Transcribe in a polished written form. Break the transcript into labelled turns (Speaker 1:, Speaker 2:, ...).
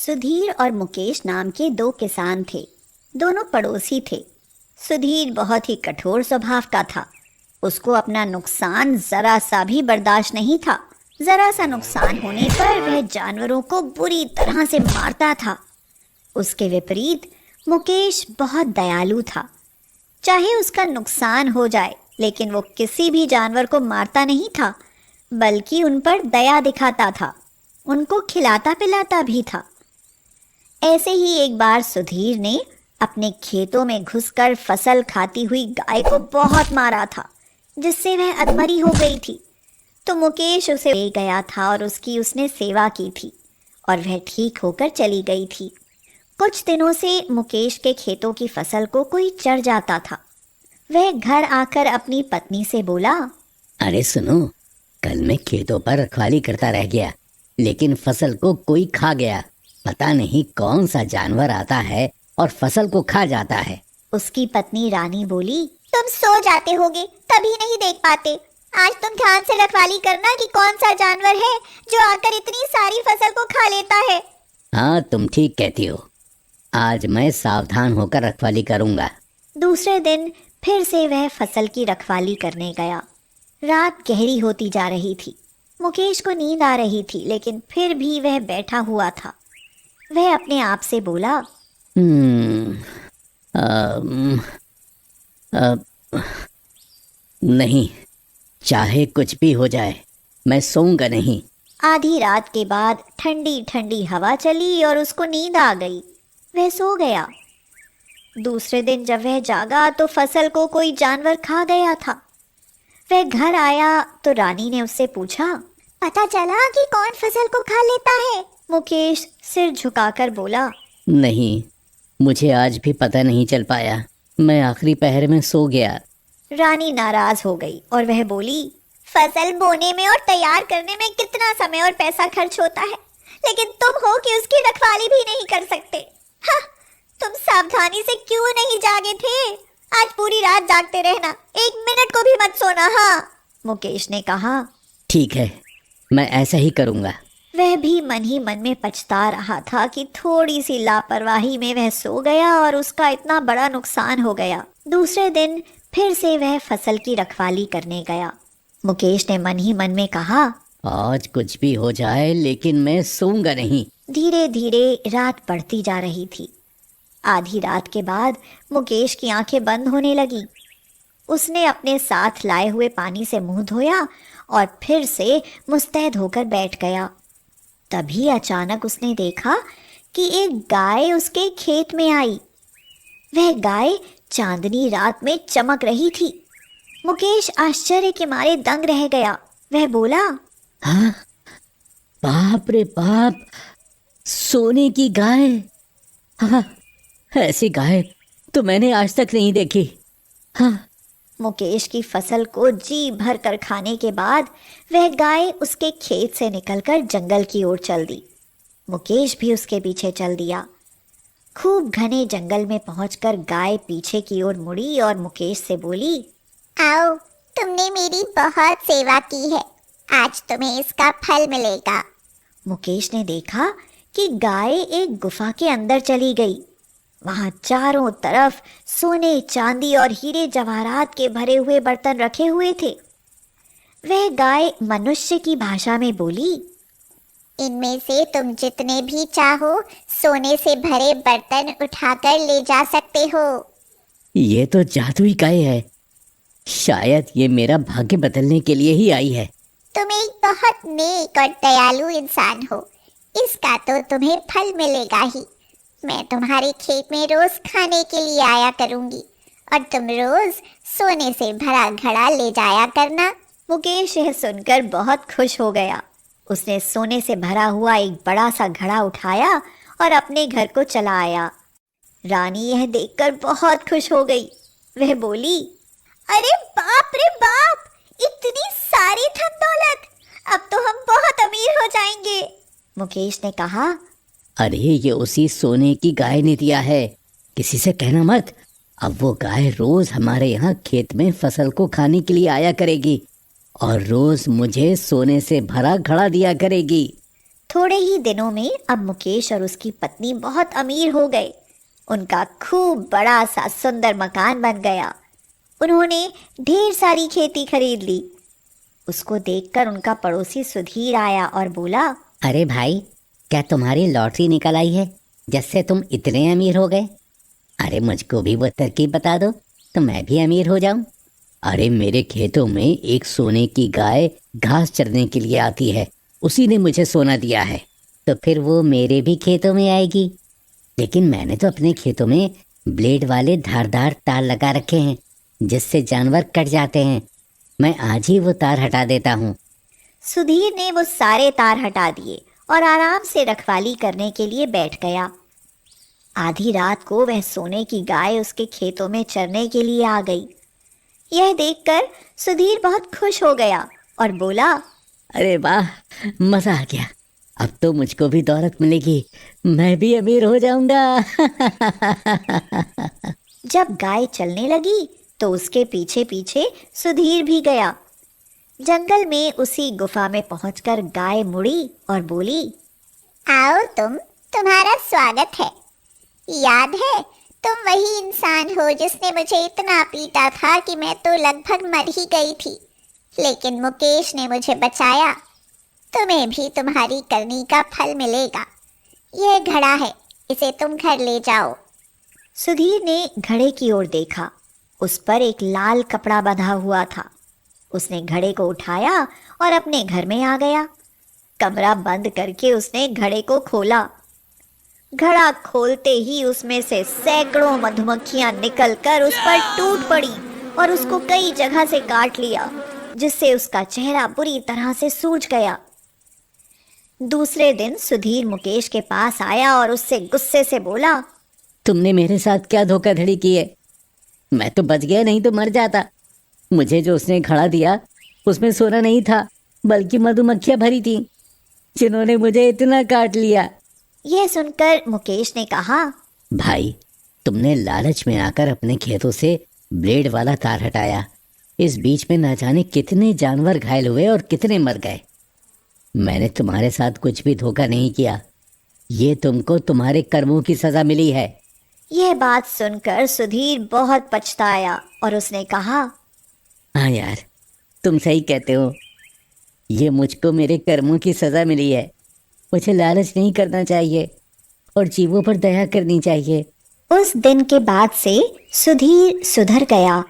Speaker 1: सुधीर और मुकेश नाम के दो किसान थे। दोनों पड़ोसी थे। सुधीर बहुत ही कठोर स्वभाव का था। उसको अपना नुकसान जरा सा भी बर्दाश्त नहीं था। जरा सा नुकसान होने पर वह जानवरों को बुरी तरह से मारता था। उसके विपरीत मुकेश बहुत दयालु था। चाहे उसका नुकसान हो जाए, लेकिन वो किसी भी जानवर को मारता नहीं था, बल्कि उन पर दया दिखाता था। उनको खिलाता पिलाता भी था। ऐसे ही एक बार सुधीर ने अपने खेतों में घुसकर फसल खाती हुई गाय को बहुत मारा था, जिससे वह अधमरी हो गई थी। तो मुकेश उसे ले गया था और उसने सेवा की थी और वह ठीक होकर चली गई थी। कुछ दिनों से मुकेश के खेतों की फसल को कोई चढ़ जाता था। वह घर आकर अपनी पत्नी से बोला,
Speaker 2: अरे सुनो, कल मैं खेतों पर रखवाली करता रह गया, लेकिन फसल को कोई खा गया। पता नहीं कौन सा जानवर आता है और फसल को खा जाता है।
Speaker 1: उसकी पत्नी रानी बोली, तुम सो जाते होगे, तभी नहीं देख पाते। आज तुम ध्यान से रखवाली करना कि कौन सा जानवर है जो आकर इतनी सारी फसल को खा लेता है।
Speaker 2: हाँ, तुम ठीक कहती हो। आज मैं सावधान होकर रखवाली करूंगा।
Speaker 1: दूसरे दिन फिर से वह फसल की रखवाली करने गया। रात गहरी होती जा रही थी। मुकेश को नींद आ रही थी, लेकिन फिर भी वह बैठा हुआ था। वह अपने आप से बोला,
Speaker 2: नहीं, चाहे कुछ भी हो जाए, मैं सोऊंगा नहीं।
Speaker 1: आधी रात के बाद ठंडी ठंडी हवा चली और उसको नींद आ गई। वह सो गया। दूसरे दिन जब वह जागा तो फसल को कोई जानवर खा गया था। वह घर आया तो रानी ने उससे पूछा, पता चला कि कौन फसल को खा लेता है? मुकेश सिर झुकाकर बोला,
Speaker 2: नहीं, मुझे आज भी पता नहीं चल पाया। मैं आखिरी पहर में सो गया।
Speaker 1: रानी नाराज हो गई और वह बोली, फसल बोने में और तैयार करने में कितना समय और पैसा खर्च होता है, लेकिन तुम हो कि उसकी रखवाली भी नहीं कर सकते। हाँ, तुम सावधानी से क्यों नहीं जागे थे? आज पूरी रात जागते रहना, एक मिनट को भी मत सोना। हाँ, मुकेश ने कहा।
Speaker 2: ठीक है, मैं ऐसा ही करूंगा।
Speaker 1: वह भी मन ही मन में पछता रहा था कि थोड़ी सी लापरवाही में वह सो गया और उसका इतना बड़ा नुकसान हो गया। दूसरे दिन फिर से वह फसल की रखवाली करने गया। मुकेश ने मन ही मन में कहा,
Speaker 2: आज कुछ भी हो जाए, लेकिन मैं सोऊंगा नहीं।
Speaker 1: धीरे धीरे रात बढ़ती जा रही थी। आधी रात के बाद मुकेश की आंखें बंद होने लगी। उसने अपने साथ लाए हुए पानी से मुंह धोया और फिर से मुस्तैद होकर बैठ गया। तभी अचानक उसने देखा कि एक गाय उसके खेत में आई। वह गाय चांदनी रात में चमक रही थी। मुकेश आश्चर्य के मारे दंग रह गया। वह बोला,
Speaker 2: हाँ, बाप रे बाप, सोने की गाय। हाँ, ऐसी गाय तो मैंने आज तक नहीं देखी। हाँ।
Speaker 1: मुकेश की फसल को जी भर कर खाने के बाद वह गाय उसके खेत से निकलकर जंगल की ओर चल दी। मुकेश भी उसके पीछे चल दिया। खूब घने जंगल में पहुंचकर गाय पीछे की ओर मुड़ी और मुकेश से बोली,
Speaker 3: आओ, तुमने मेरी बहुत सेवा की है, आज तुम्हें इसका फल मिलेगा।
Speaker 1: मुकेश ने देखा कि गाय एक गुफा के अंदर चली गई। वहां चारों तरफ सोने, चांदी और हीरे जवाहरात के भरे हुए बर्तन रखे हुए थे। वह गाय मनुष्य की भाषा में बोली,
Speaker 3: इनमें से तुम जितने भी चाहो सोने से भरे बर्तन उठाकर ले जा सकते हो।
Speaker 2: ये तो जादुई गाय है। शायद ये मेरा भाग्य बदलने के लिए ही आई है।
Speaker 3: तुम एक बहुत नेक और दयालु इंसान हो, इसका तो तुम्हें फल मिलेगा ही। मैं तुम्हारे खेत में रोज खाने के लिए आया करूंगी और तुम रोज सोने से भरा घड़ा ले जाया करना।
Speaker 1: मुकेश यह सुनकर बहुत खुश हो गया। उसने सोने से भरा हुआ एक बड़ा सा घड़ा उठाया और अपने घर को चला आया। रानी यह देखकर बहुत खुश हो गई। वह बोली,
Speaker 3: अरे बाप रे बाप, इतनी सारी धन दौलत, अब तो हम बहुत अमीर हो जाएंगे।
Speaker 1: मुकेश ने कहा,
Speaker 2: अरे ये उसी सोने की गाय ने दिया है, किसी से कहना मत। अब वो गाय रोज हमारे यहाँ खेत में फसल को खाने के लिए आया करेगी और रोज मुझे सोने से भरा घड़ा दिया करेगी।
Speaker 1: थोड़े ही दिनों में अब मुकेश और उसकी पत्नी बहुत अमीर हो गए। उनका खूब बड़ा सा सुंदर मकान बन गया। उन्होंने ढेर सारी खेती खरीद ली। उसको देखकर उनका पड़ोसी सुधीर आया और बोला,
Speaker 2: अरे भाई, क्या तुम्हारी लॉटरी निकल आई है जिससे तुम इतने अमीर हो गए? अरे मुझको भी वो तरकीब बता दो तो मैं भी अमीर हो जाऊं। अरे मेरे खेतों में एक सोने की गाय घास चरने के लिए आती है, उसी ने मुझे सोना दिया है, तो फिर वो मेरे भी खेतों में आएगी। लेकिन मैंने तो अपने खेतों में ब्लेड वाले धारदार तार लगा रखे हैं जिससे जानवर कट जाते हैं। मैं आज ही वो तार हटा देता हूँ।
Speaker 1: सुधीर ने वो सारे तार हटा दिए और आराम से रखवाली करने के लिए बैठ गया। आधी रात को वह सोने की गाय उसके खेतों में चरने के लिए आ गई। यह देखकर सुधीर बहुत खुश हो गया और बोला,
Speaker 2: अरे वाह, मजा आ गया। अब तो मुझको भी दौलत मिलेगी, मैं भी अमीर हो जाऊंगा।
Speaker 1: जब गाय चलने लगी तो उसके पीछे पीछे सुधीर भी गया। जंगल में उसी गुफा में पहुंचकर गाय मुड़ी और बोली,
Speaker 3: आओ तुम्हारा स्वागत है। याद है, तुम वही इंसान हो जिसने मुझे इतना पीटा था कि मैं तो लगभग मर ही गई थी, लेकिन मुकेश ने मुझे बचाया। तुम्हें भी तुम्हारी करनी का फल मिलेगा। यह घड़ा है, इसे तुम घर ले जाओ।
Speaker 1: सुधीर ने घड़े की ओर देखा। उस पर एक लाल कपड़ा बंधा हुआ था। उसने घड़े को उठाया और अपने घर में आ गया। कमरा बंद करके उसने घड़े को खोला। घड़ा खोलते ही उसमें से सैकड़ों मधुमक्खियां निकलकर उस पर टूट पड़ी और उसको कई जगह से काट लिया, जिससे उसका चेहरा बुरी तरह से सूज गया। दूसरे दिन सुधीर मुकेश के पास आया और उससे गुस्से से बोला,
Speaker 2: तुमने मेरे साथ क्या धोखाधड़ी की है? मैं तो बच गया, नहीं तो मर जाता। मुझे जो उसने घड़ा दिया उसमें सोना नहीं था, बल्कि मधुमक्खियां भरी थी, जिन्होंने मुझे इतना काट लिया।
Speaker 1: यह सुनकर मुकेश ने कहा,
Speaker 2: भाई, तुमने लालच में आकर अपने खेतों से ब्लेड वाला तार हटाया। इस बीच में ना जाने कितने जानवर घायल हुए और कितने मर गए। मैंने तुम्हारे साथ कुछ भी धोखा नहीं किया। ये तुमको तुम्हारे कर्मों की सजा मिली है।
Speaker 1: यह बात सुनकर सुधीर बहुत पछताया और उसने कहा,
Speaker 2: हाँ यार, तुम सही कहते हो। ये मुझको मेरे कर्मों की सजा मिली है। मुझे लालच नहीं करना चाहिए और जीवों पर दया करनी चाहिए।
Speaker 1: उस दिन के बाद से सुधीर सुधर गया